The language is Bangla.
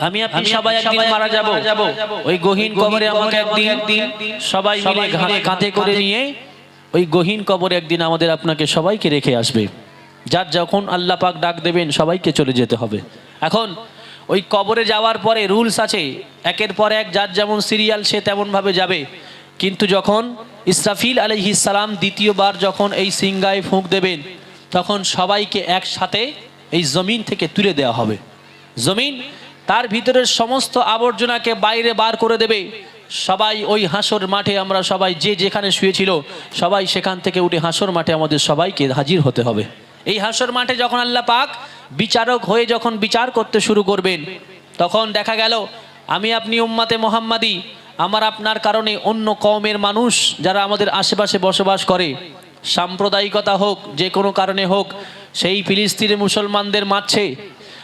আমি আপনি সবাই একদিন মারা যাব। ওই গহীন কবরে আমাকে একদিন সবাই মিলে কাঁধে করে নিয়ে ওই গহীন কবরে একদিন আমাদের আপনাকে সবাইকে রেখে আসবে। যার যখন আল্লাহ পাক ডাক দেবেন সবাইকে চলে যেতে হবে। এখন ওই কবরে যাওয়ার পরে রুলস আছে, একের পর এক যার যেমন সিরিয়াল সে তেমনভাবে যাবে। কিন্তু যখন ইসরাফিল আলাইহিস সালাম দ্বিতীয়বার যখন এই সিংগায় ফুঁক দেবেন, তখন সবাইকে একসাথে এই জমিন থেকে তুলে দেওয়া হবে। জমিন তার ভিতরের সমস্ত আবর্জনাকে বাইরে বার করে দেবে। সবাই ওই হাসর মাঠে, আমরা সবাই যে যেখানে শুয়েছিল সবাই সেখান থেকে উঠে হাসর মাঠে আমাদের সবাইকে হাজির হতে হবে। এই হাসর মাঠে যখন আল্লাহ পাক বিচারক হয়ে যখন বিচার করতে শুরু করবেন, তখন দেখা গেল আমি আপনি উম্মাতে মোহাম্মদী, আমার আপনার কারণে অন্য কওমের মানুষ যারা আমাদের আশেপাশে বসবাস করে, সাম্প্রদায়িকতা হোক যে কোনো কারণে হোক, সেই ফিলিস্তিনের মুসলমানদের মারছে,